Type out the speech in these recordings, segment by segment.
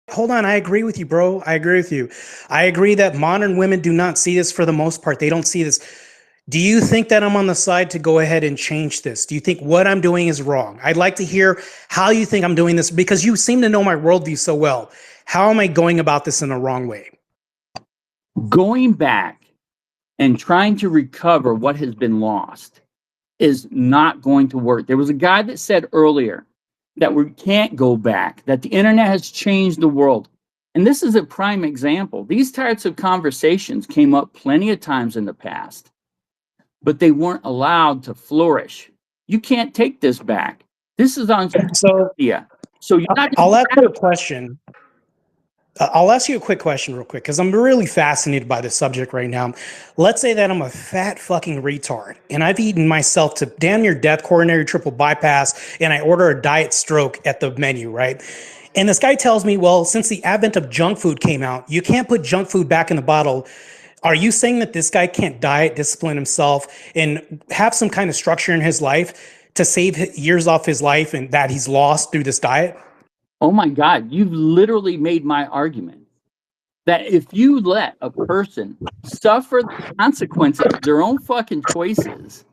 hold on. I agree with you, bro. I agree with you. I agree that modern women do not see this for the most part. They don't see this. Do you think that I'm on the side to go ahead and change this? Do you think what I'm doing is wrong? I'd like to hear how you think I'm doing this because you seem to know my worldview so well. How am I going about this in the wrong way? Going back and trying to recover what has been lost is not going to work. There was a guy that said earlier that we can't go back, that the internet has changed the world. And this is a prime example. These types of conversations came up plenty of times in the past, but they weren't allowed to flourish. You can't take this back. This is on social media. So you're not. I'll ask you a question. I'll ask you a quick question real quick because I'm really fascinated by this subject right now. Let's say that I'm a fat fucking retard and I've eaten myself to damn near death, coronary triple bypass, and I order a diet stroke at the menu, right? And this guy tells me, well, since the advent of junk food came out, you can't put junk food back in the bottle. Are you saying that this guy can't diet, discipline himself, and have some kind of structure in his life to save years off his life and that he's lost through this diet? Oh my God, you've literally made my argument that if you let a person suffer the consequences of their own fucking choices,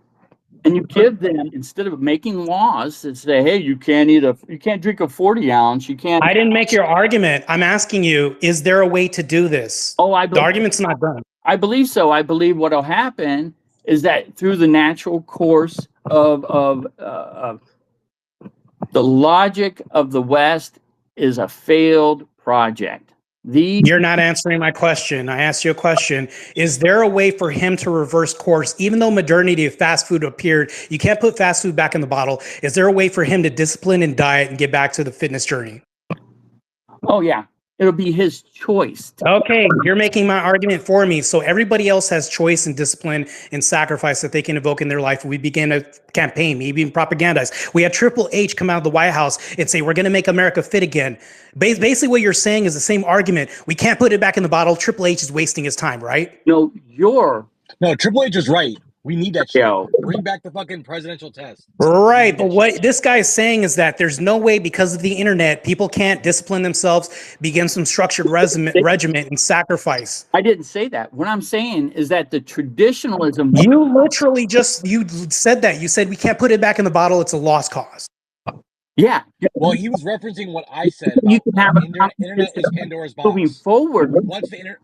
and you give them, instead of making laws that say, hey, you can't drink a 40 ounce, you can't. I didn't make your argument. I'm asking you, is there a way to do this? Oh, the argument's not done. I believe so. I believe what will happen is that through the natural course of the logic of the West is a failed project. You're not answering my question. I asked you a question. Is there a way for him to reverse course? Even though modernity of fast food appeared, you can't put fast food back in the bottle. Is there a way for him to discipline and diet and get back to the fitness journey? Oh, yeah. It'll be his choice. Okay, you're making my argument for me. So everybody else has choice and discipline and sacrifice that they can evoke in their life. We began a campaign, maybe even propagandize. We had Triple H come out of the White House and say, we're going to make America fit again. Basically, what you're saying is the same argument. We can't put it back in the bottle. Triple H is wasting his time, right? No, Triple H is right. We need that shit. Bring back the fucking presidential test. Right, but what this guy is saying is that there's no way, because of the internet, people can't discipline themselves, begin some structured regimen and sacrifice. I didn't say that. What I'm saying is that the traditionalism. You literally you said that. You said we can't put it back in the bottle. It's a lost cause. Yeah. Well, he was referencing what I said. You can have internet is Pandora's box. Moving forward. Once the internet.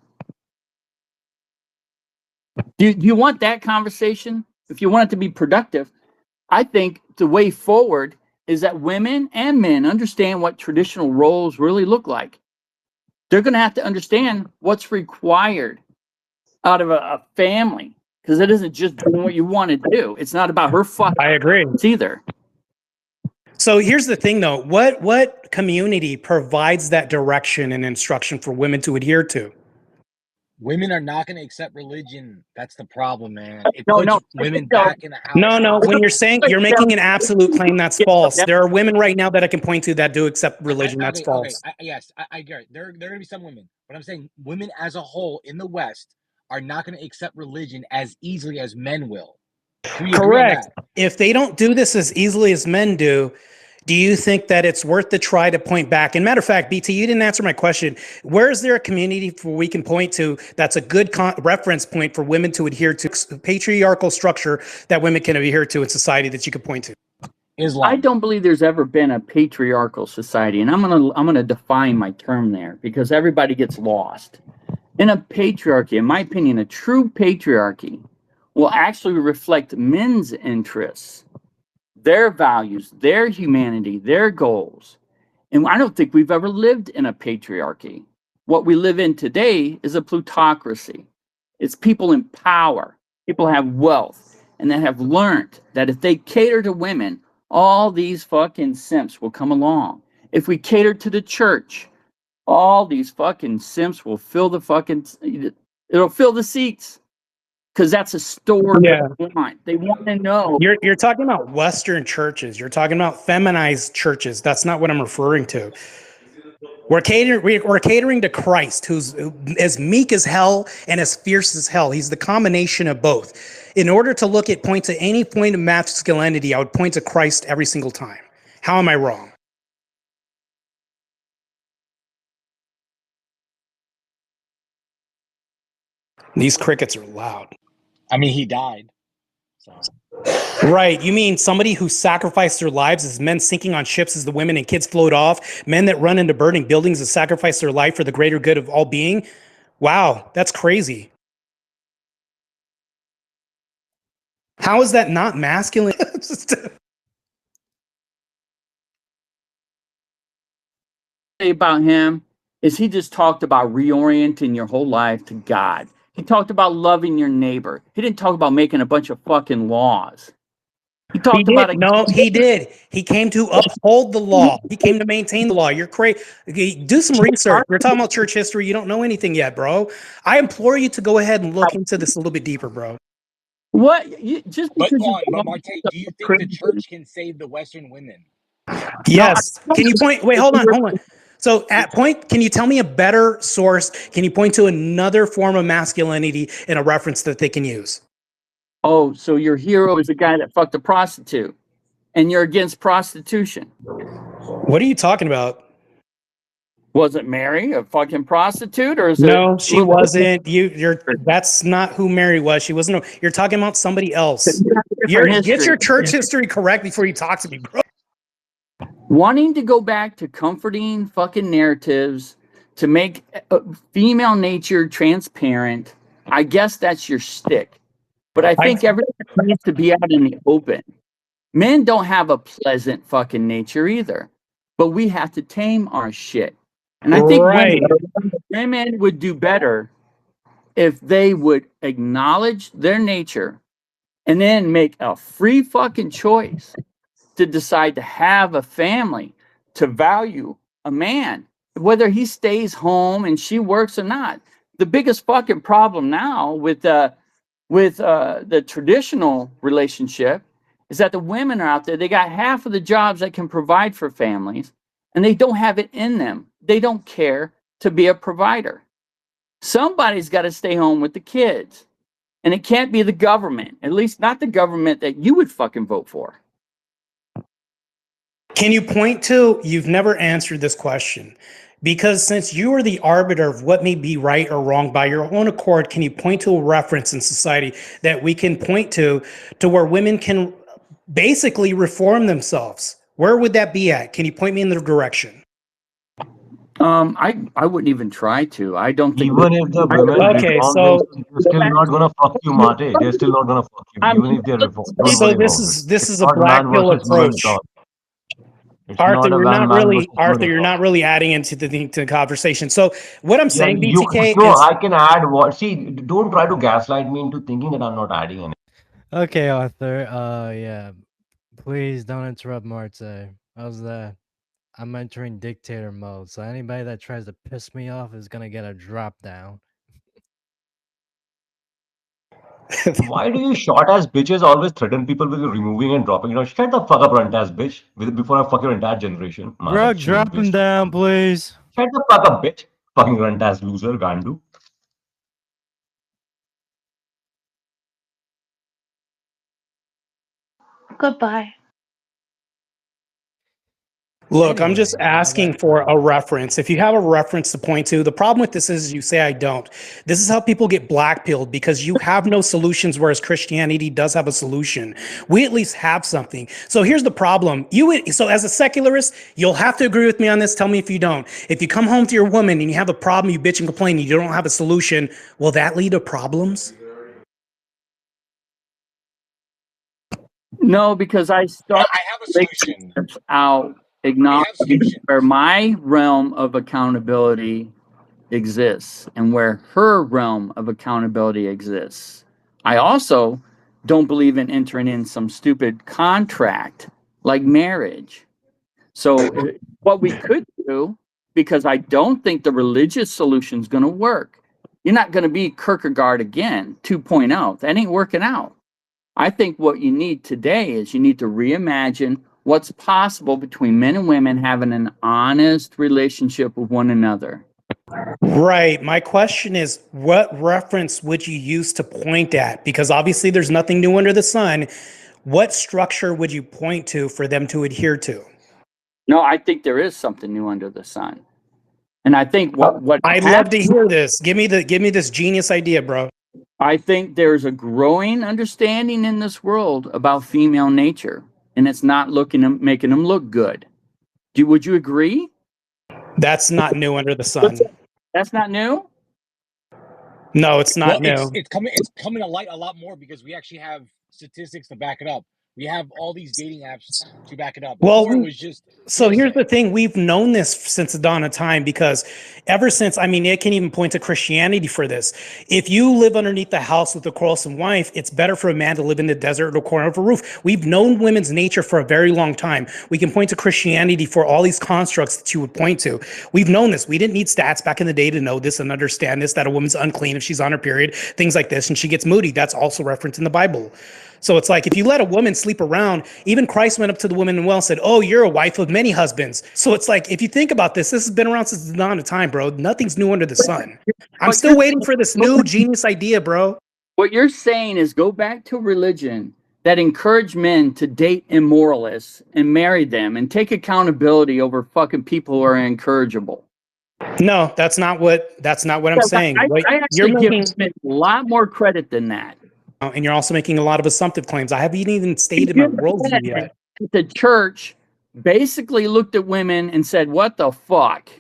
Do you want that conversation? If you want it to be productive, I think the way forward is that women and men understand what traditional roles really look like. They're going to have to understand what's required out of a family, because it isn't just doing what you want to do. It's not about her fucking. I agree. Either. So here's the thing, though. What community provides that direction and instruction for women to adhere to? Women are not going to accept religion. That's the problem, man. It No, puts women back in the house. No. When you're saying, you're making an absolute claim that's false. There are women right now that I can point to that do accept religion. That's false. Yes, I get it. There are going to be some women, but I'm saying women as a whole in the West are not going to accept religion as easily as men will. Correct. If they don't do this as easily as men do you think that it's worth the try to point back? And matter of fact, BT, you didn't answer my question. Where is there a community we can point to that's a good reference point for women to adhere to, patriarchal structure that women can adhere to in society that you could point to? Islam. I don't believe there's ever been a patriarchal society, and I'm gonna define my term there because everybody gets lost. In a patriarchy, in my opinion, a true patriarchy will actually reflect men's interests, their values, their humanity, their goals. And I don't think we've ever lived in a patriarchy. What we live in today is a plutocracy. It's people in power, people have wealth, and they have learned that if they cater to women, all these fucking simps will come along. If we cater to the church, all these fucking simps will fill the fucking, it'll fill the seats. Because that's a store. Yeah. They want to know. You're talking about Western churches. You're talking about feminized churches. That's not what I'm referring to. We're catering to Christ, who's as meek as hell and as fierce as hell. He's the combination of both. In order to point to any point of masculinity, I would point to Christ every single time. How am I wrong? These crickets are loud. I mean, he died. So. Right. You mean somebody who sacrificed their lives as men sinking on ships as the women and kids float off, men that run into burning buildings and sacrifice their life for the greater good of all being? Wow, that's crazy. How is that not masculine? About him is he just talked about reorienting your whole life to God. He talked about loving your neighbor. He didn't talk about making a bunch of fucking laws. He talked about it. No, he did. He came to uphold the law. He came to maintain the law. You're crazy. Do some research. We're talking about church history. You don't know anything yet, bro. I implore you to go ahead and look into this a little bit deeper, bro. What? Just because but Martae, do you think the church can save the Western women? Yes. No, can you point? Wait, hold on. So at point, can you tell me a better source? Can you point to another form of masculinity in a reference that they can use? Oh, so your hero is a guy that fucked a prostitute, and you're against prostitution. What are you talking about? Was it Mary, a fucking prostitute, or is no, she wasn't. That's not who Mary was. She wasn't. You're talking about somebody else. Get your church history correct before you talk to me, bro. Wanting to go back to comforting fucking narratives to make female nature transparent, I guess that's your shtick. But I think everything needs to be out in the open. Men don't have a pleasant fucking nature either, but we have to tame our shit. And I think women would do better if they would acknowledge their nature and then make a free fucking choice to decide to have a family, to value a man, whether he stays home and she works or not. The biggest fucking problem now with the traditional relationship is that the women are out there, they got half of the jobs that can provide for families, and they don't have it in them. They don't care to be a provider. Somebody's got to stay home with the kids. And it can't be the government, at least not the government that you would fucking vote for. Can you point to, you've never answered this question, because since you are the arbiter of what may be right or wrong by your own accord, can you point to a reference in society that we can point to where women can basically reform themselves? Where would that be at? Can you point me in the direction? I wouldn't even try to. I don't think even if the women reform themselves, they're still not gonna fuck you, Martae. They're still not gonna fuck you, even if they reform. So this is a black pill approach. Arthur, you're not really adding into the conversation. So what I'm saying, BTK, I can add what. See, don't try to gaslight me into thinking that I'm not adding anything. Okay, Arthur. Yeah. Please don't interrupt Martae. How's that? I'm entering dictator mode, so anybody that tries to piss me off is gonna get a drop down. Why do you short ass bitches always threaten people with removing and dropping? Shut the fuck up, runt ass bitch. Before I fuck your entire generation. Bro, drop him down, please. Shut the fuck up, bitch. Fucking runt ass loser, Gandu. Goodbye. Look, I'm just asking for a reference. If you have a reference to point to, the problem with this is you say I don't. This is how people get blackpilled, because you have no solutions, whereas Christianity does have a solution. We at least have something. So here's the problem. So as a secularist, you'll have to agree with me on this. Tell me if you don't. If you come home to your woman and you have a problem, you bitch and complain, and you don't have a solution, will that lead to problems? No, because I have a solution out. Acknowledging where my realm of accountability exists and where her realm of accountability exists. I also don't believe in entering in some stupid contract like marriage. So what we could do, because I don't think the religious solution is going to work. You're not going to be Kierkegaard again, 2.0. That ain't working out. I think what you need today is you need to reimagine what's possible between men and women having an honest relationship with one another. Right. My question is, what reference would you use to point at? Because obviously there's nothing new under the sun. What structure would you point to for them to adhere to? No, I think there is something new under the sun. And I think what I'd love to hear this. Give me this genius idea, bro. I think there's a growing understanding in this world about female nature, and it's not making them look good. Would you agree? That's not new under the sun. That's not new? No, it's not new. It's coming to light a lot more because we actually have statistics to back it up. We have all these dating apps to back it up. Well, Before, it was just so here's hearsay. the thing. We've known this since the dawn of time because ever since, I mean, it can even point to Christianity for this. If you live underneath the house with a quarrelsome wife, it's better for a man to live in the desert or the corner of a roof. We've known women's nature for a very long time. We can point to Christianity for all these constructs that you would point to. We've known this. We didn't need stats back in the day to know this and understand this, that a woman's unclean if she's on her period, things like this, and she gets moody. That's also referenced in the Bible. So it's like if you let a woman sleep around, even Christ went up to the woman and said, "Oh, you're a wife of many husbands." So it's like if you think about this has been around since the dawn of time, bro. Nothing's new under the sun. I'm still waiting for this new genius idea, bro. What you're saying is go back to religion that encouraged men to date immoralists and marry them and take accountability over fucking people who are incorrigible. No, that's not what I'm saying. I You're actually give making, men a lot more credit than that. and you're also making a lot of assumptive claims. I haven't even stated my worldview yet. The church basically looked at women and said, "What the fuck?"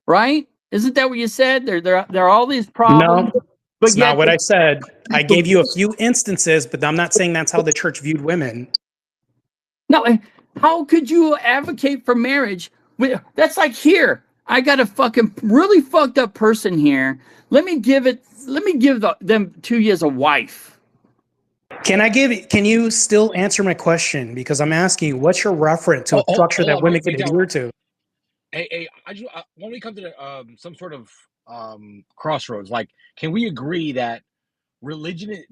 Right? Isn't that what you said? There are all these problems. No, but it's not what I said. I gave you a few instances, but I'm not saying that's how the church viewed women. No, how could you advocate for marriage? That's like here. I got a fucking really fucked up person here. Let me give them to you as a wife. Can you still answer my question? Because I'm asking you, what's your reference to a structure that women can adhere to? Hey, when we come to some sort of crossroads, like, can we agree that religion,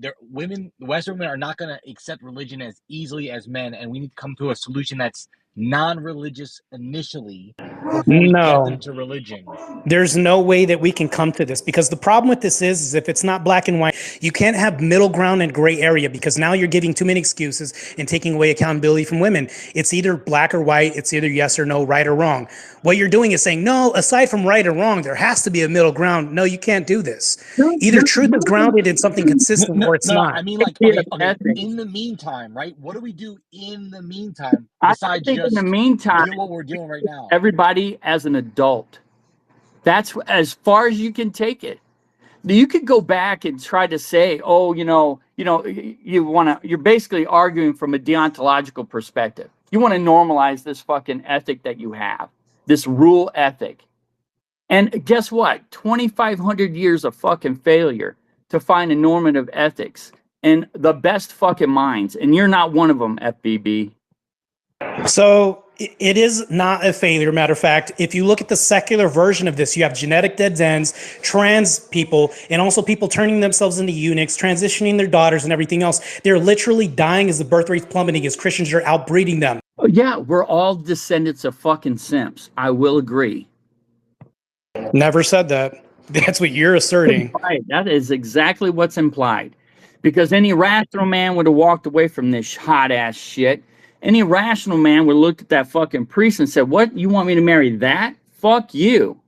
Western women are not going to accept religion as easily as men, and we need to come to a solution that's non-religious initially before we get them to religion? There's no way that we can come to this because the problem with this is if it's not black and white, you can't have middle ground and gray area because now you're giving too many excuses and taking away accountability from women. It's either black or white. It's either yes or no, right or wrong. What you're doing is saying, no, aside from right or wrong, there has to be a middle ground. No, you can't do this. Either truth is grounded in something consistent or it's not. I mean, like, okay, in the meantime, right? What do we do in the meantime besides just in the meantime, doing what we're doing right now? Everybody as an adult. That's as far as you can take it. You could go back and try to say, oh, you're basically arguing from a deontological perspective. You want to normalize this fucking ethic that you have, this rule ethic. And guess what? 2,500 years of fucking failure to find a normative ethics and the best fucking minds. And you're not one of them, FBB. So it is not a failure. Matter of fact, if you look at the secular version of this, you have genetic dead ends, trans people, and also people turning themselves into eunuchs, transitioning their daughters and everything else. They're literally dying as the birth rate's plummeting as Christians are outbreeding them. Yeah, we're all descendants of fucking simps. I will agree. Never said that. That's what you're asserting. Right. That is exactly what's implied. Because any rational man would have walked away from this hot ass shit. Any rational man would have looked at that fucking priest and said, "What? You want me to marry that? Fuck you."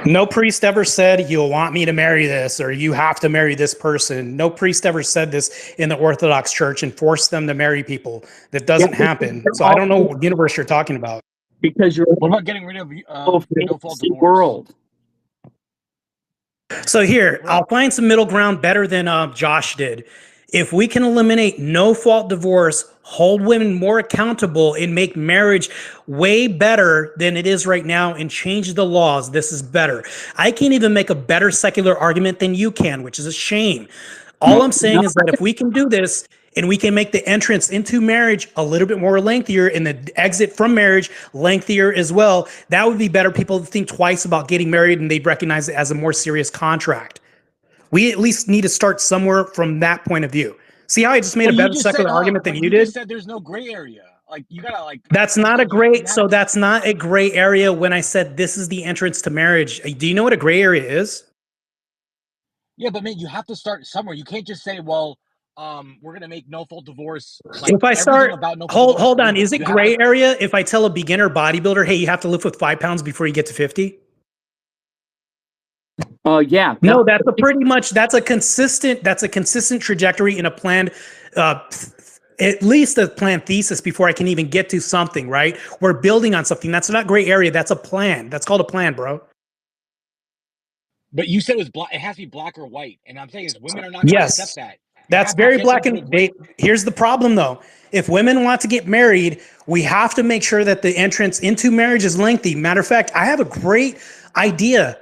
No priest ever said, "You'll want me to marry this," or "You have to marry this person." No priest ever said this in the Orthodox Church and forced them to marry people. That doesn't happen. So I don't know what universe you're talking about. Because you're what about getting rid of no-fault divorce? World. So here, I'll find some middle ground better than Josh did. If we can eliminate no-fault divorce, hold women more accountable, and make marriage way better than it is right now and change the laws, this is better. I can't even make a better secular argument than you can, which is a shame. All I'm saying is that if we can do this and we can make the entrance into marriage a little bit more lengthier and the exit from marriage lengthier as well, that would be better. People think twice about getting married and they'd recognize it as a more serious contract. We at least need to start somewhere from that point of view. See how I just made a better secular argument than you did? You just said there's no gray area. Like, you gotta like. That's not a gray. So that's not a gray area. When I said this is the entrance to marriage, do you know what a gray area is? Yeah, but man, you have to start somewhere. You can't just say, "Well, we're gonna make no-fault divorce." Like, if I start, hold on, is it gray area if I tell a beginner bodybuilder, "Hey, you have to lift with 5 pounds before you get to 50"? Yeah. No, that's a consistent trajectory in a planned, at least a planned thesis before I can even get to something, right? We're building on something. That's not gray area. That's a plan. That's called a plan, bro. But you said it was black. It has to be black or white, and I'm saying is women are not going to Yes. accept that. That's very black and white. Here's the problem, though. If women want to get married, we have to make sure that the entrance into marriage is lengthy. Matter of fact, I have a great idea.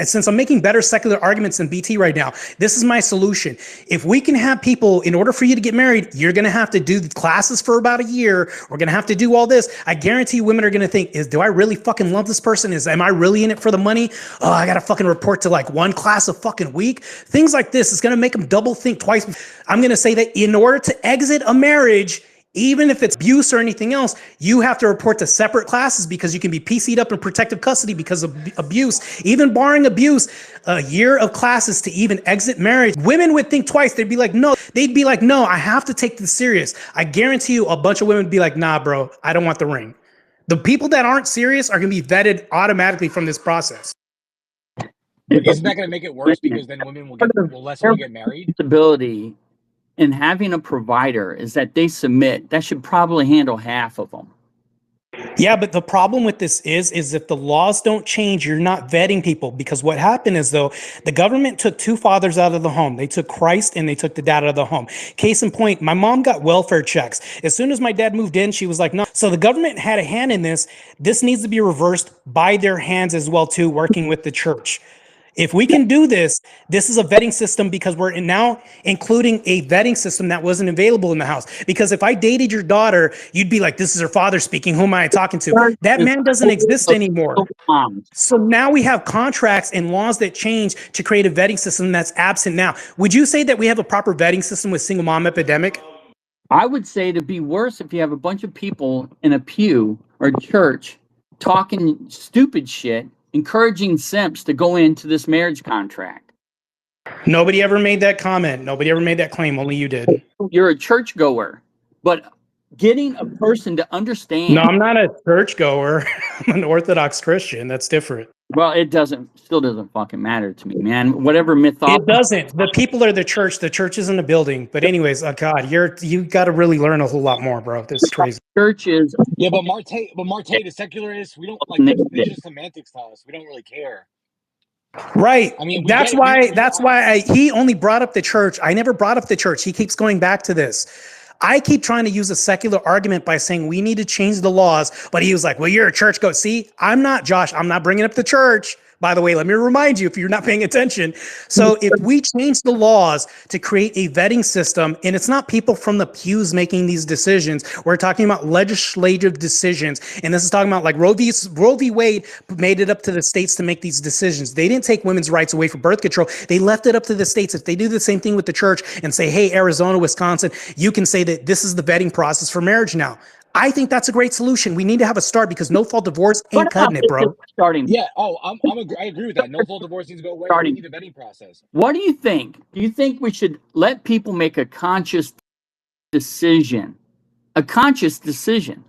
Since I'm making better secular arguments than BT right now, this is my solution. If we can have people, in order for you to get married, you're going to have to do the classes for about a year. We're going to have to do all this. I guarantee women are going to think, do I really fucking love this person? Am I really in it for the money? Oh, I got to fucking report to like one class a fucking week. Things like this is going to make them double think twice. I'm going to say that in order to exit a marriage, even if it's abuse or anything else, you have to report to separate classes because you can be PC'd up in protective custody because of abuse. Even barring abuse, a year of classes to even exit marriage. Women would think twice. They'd be like, no, I have to take this serious. I guarantee you a bunch of women would be like, nah, bro, I don't want the ring. The people that aren't serious are going to be vetted automatically from this process. Isn't that going to make it worse because then women will less will get married? Ability in having a provider is that they submit. That should probably handle half of them. Yeah, but the problem with this is if the laws don't change, you're not vetting people, because what happened is, though, the government took two fathers out of the home. They took Christ and they took the dad out of the home. Case in point, my mom got welfare checks. As soon as my dad moved in, she was like, no. So the government had a hand in this. This needs to be reversed by their hands as well, too, working with the church. If we can do this, this is a vetting system, because we're now including a vetting system that wasn't available in the house. Because if I dated your daughter, you'd be like, this is her father speaking. Who am I talking to? That man doesn't exist anymore. So now we have contracts and laws that change to create a vetting system that's absent now. Would you say that we have a proper vetting system with single mom epidemic? I would say it'd be worse if you have a bunch of people in a pew or church talking stupid shit, encouraging simps to go into this marriage contract. Nobody ever made that comment. Nobody ever made that claim. Only you did. You're a churchgoer, but getting a person to understand. No, I'm not a churchgoer. I'm an Orthodox Christian. That's different. Well, it still doesn't fucking matter to me, man. Whatever mythology. It doesn't. The people are the church. The church isn't a building. But anyways, God, you got to really learn a whole lot more, bro. This is crazy. Church is. Yeah, but Martae, the secularists, we don't like. It's just semantics to us. We don't really care. Right. I mean, that's why he only brought up the church. I never brought up the church. He keeps going back to this. I keep trying to use a secular argument by saying we need to change the laws, but he was like, well, you're a church goat. See, I'm not, Josh. I'm not bringing up the church. By the way, let me remind you if you're not paying attention. So if we change the laws to create a vetting system, and it's not people from the pews making these decisions, we're talking about legislative decisions. And this is talking about like Roe v. Wade made it up to the states to make these decisions. They didn't take women's rights away for birth control. They left it up to the states. If they do the same thing with the church and say, hey, Arizona, Wisconsin, you can say that this is the vetting process for marriage now. I think that's a great solution. We need to have a start, because no fault divorce ain't cutting it, bro. Starting. Yeah. Oh, I agree with that. No fault divorce needs to go away. We need a vetting process. What do you think? Do you think we should let people make a conscious decision? A conscious decision.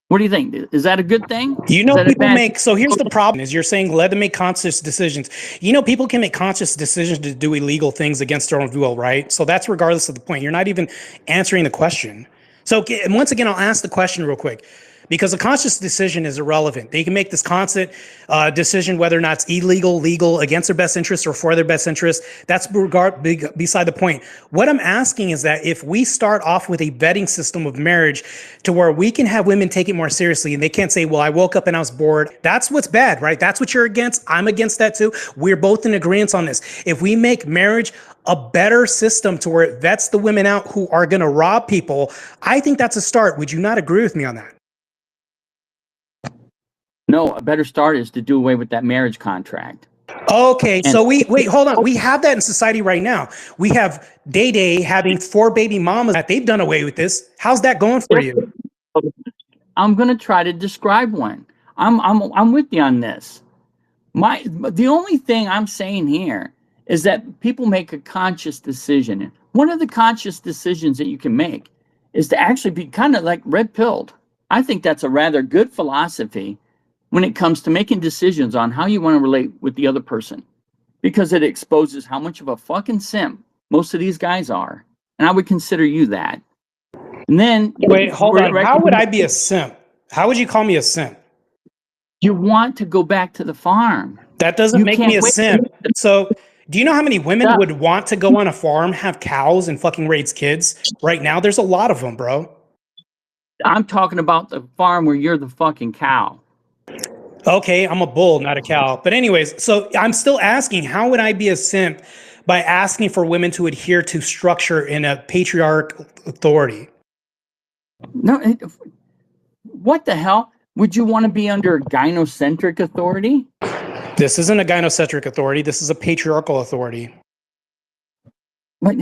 What do you think? Is that a good thing? You know, people make, so here's the problem is you're saying let them make conscious decisions. You know, people can make conscious decisions to do illegal things against their own will, right? So that's regardless of the point. You're not even answering the question. So once again, I'll ask the question real quick, because a conscious decision is irrelevant. They can make this constant decision whether or not it's illegal, legal, against their best interest or for their best interest. That's beside the point. What I'm asking is that if we start off with a vetting system of marriage to where we can have women take it more seriously, and they can't say, well, I woke up and I was bored. That's what's bad, right? That's what you're against. I'm against that too. We're both in agreement on this. If we make marriage a better system to where it vets the women out who are going to rob people, I think that's a start. Would you not agree with me on that? No, a better start is to do away with that marriage contract. Okay, so wait, hold on. We have that in society right now. We have Day having 4 baby mamas that they've done away with this. How's that going for you? I'm going to try to describe one. I'm with you on this. The only thing I'm saying here is that people make a conscious decision. One of the conscious decisions that you can make is to actually be kind of like red-pilled. I think that's a rather good philosophy when it comes to making decisions on how you want to relate with the other person, because it exposes how much of a fucking simp most of these guys are. And I would consider you that. And then wait, hold on. How would I be a simp? How would you call me a simp? You want to go back to the farm. That doesn't make me a simp. So, do you know how many women would want to go on a farm, have cows, and fucking raise kids? Right now, there's a lot of them, bro. I'm talking about the farm where you're the fucking cow. Okay, I'm a bull, not a cow. But anyways, so I'm still asking, how would I be a simp by asking for women to adhere to structure in a patriarch authority? No, what the hell? Would you want to be under a gynocentric authority? This isn't a gynocentric authority. This is a patriarchal authority. But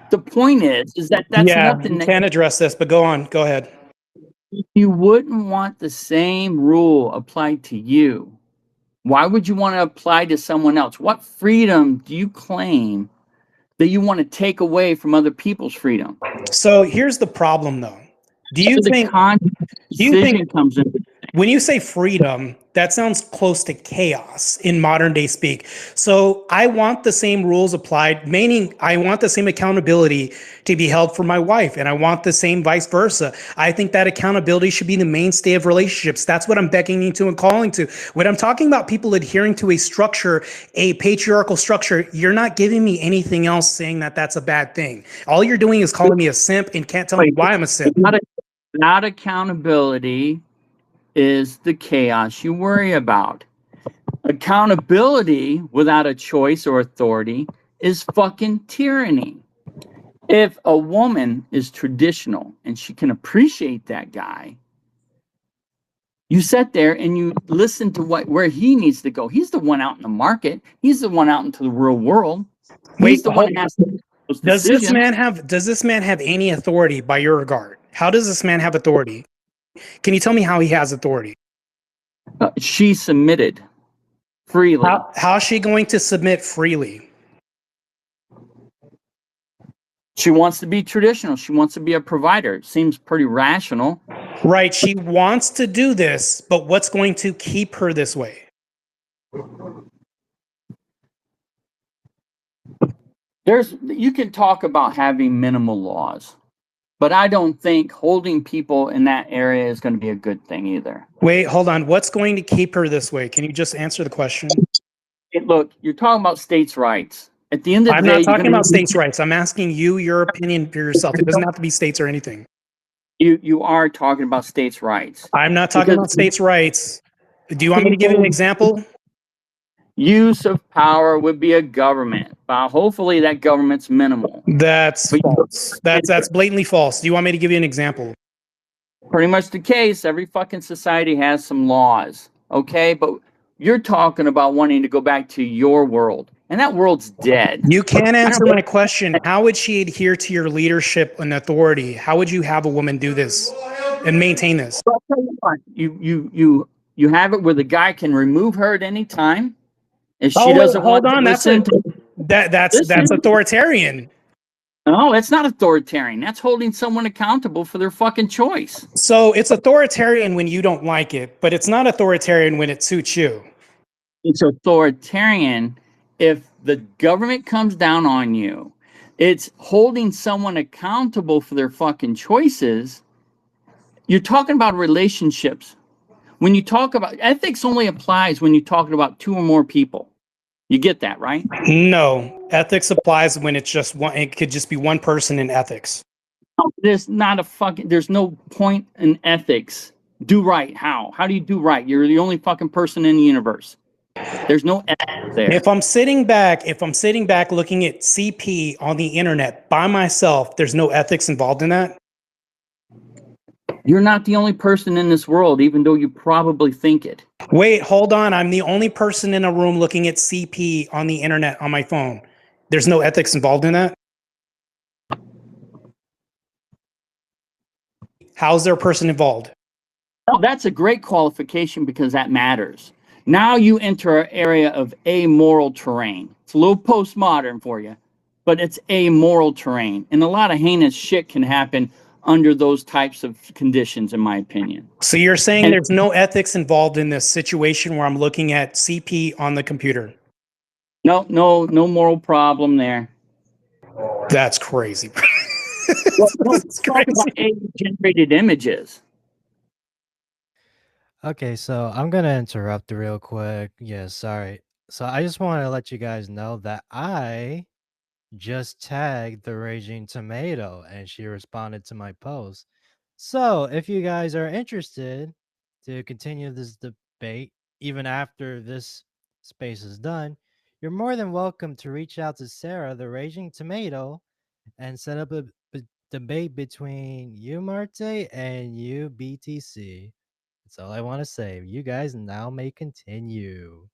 the point is that that's nothing. You can't address this, but go on. Go ahead. You wouldn't want the same rule applied to you. Why would you want to apply to someone else? What freedom do you claim that you want to take away from other people's freedom? So here's the problem, though. Do you think comes in? When you say freedom, that sounds close to chaos in modern day speak. So I want the same rules applied, meaning I want the same accountability to be held for my wife, and I want the same vice versa. I think that accountability should be the mainstay of relationships. That's what I'm beckoning to and calling to. When I'm talking about people adhering to a structure, a patriarchal structure, you're not giving me anything else saying that that's a bad thing. All you're doing is calling me a simp and can't tell me why I'm a simp. Not accountability is the chaos you worry about. Accountability without a choice or authority is fucking tyranny. If a woman is traditional and she can appreciate that guy, you sit there and you listen to where he needs to go. He's the one out in the market. He's the one out into the real world. He's the one who has to make those decisions. Does this man have any authority by your regard? How does this man have authority? Can you tell me how he has authority? She submitted freely. How is she going to submit freely? She wants to be traditional. She wants to be a provider. It seems pretty rational. Right. She wants to do this, but what's going to keep her this way? You can talk about having minimal laws, but I don't think holding people in that area is going to be a good thing either. Wait, hold on. What's going to keep her this way? Can you just answer the question? Look, you're talking about states' rights. At the end of the day, I'm not talking about states' rights. I'm asking you your opinion for yourself. It doesn't have to be states or anything. You are talking about states' rights. I'm not talking about states' rights. Do you want me to give you an example? Use of power would be a government. Hopefully that government's minimal. That's false. That's blatantly false. Do you want me to give you an example? Pretty much the case. Every fucking society has some laws. Okay? But you're talking about wanting to go back to your world. And that world's dead. You can't answer my question. How would she adhere to your leadership and authority? How would you have a woman do this and maintain this? I'll tell you what, you have it where the guy can remove her at any time. If she doesn't hold on, that's authoritarian. No, it's not authoritarian. That's holding someone accountable for their fucking choice. So it's authoritarian when you don't like it, but it's not authoritarian when it suits you. It's authoritarian if the government comes down on you. It's holding someone accountable for their fucking choices. You're talking about relationships. When you talk about ethics, only applies when you're talking about two or more people. You get that, right? No, ethics applies when it's just one. It could just be one person in ethics. There's no point in ethics. Do right. How do you do right? You're the only fucking person in the universe. There's no ethics there. If I'm sitting back looking at CP on the internet by myself, there's no ethics involved in that. You're not the only person in this world, even though you probably think it. Wait, hold on. I'm the only person in a room looking at CP on the internet on my phone. There's no ethics involved in that? How's there a person involved? Oh, that's a great qualification because that matters. Now you enter an area of amoral terrain. It's a little postmodern for you, but it's amoral terrain. And a lot of heinous shit can happen under those types of conditions, in my opinion. So you're saying And- there's no ethics involved in this situation where I'm looking at CP on the computer? No moral problem there. That's crazy. That's crazy. AI-generated images. Okay, so I'm gonna interrupt real quick. Yeah, sorry. So I just want to let you guys know that I just tagged the Raging Tomato and she responded to my post. So if you guys are interested to continue this debate, even after this space is done, you're more than welcome to reach out to Sarah, the Raging Tomato, and set up a debate between you, Martae, and you, BTC. That's all I want to say. You guys now may continue.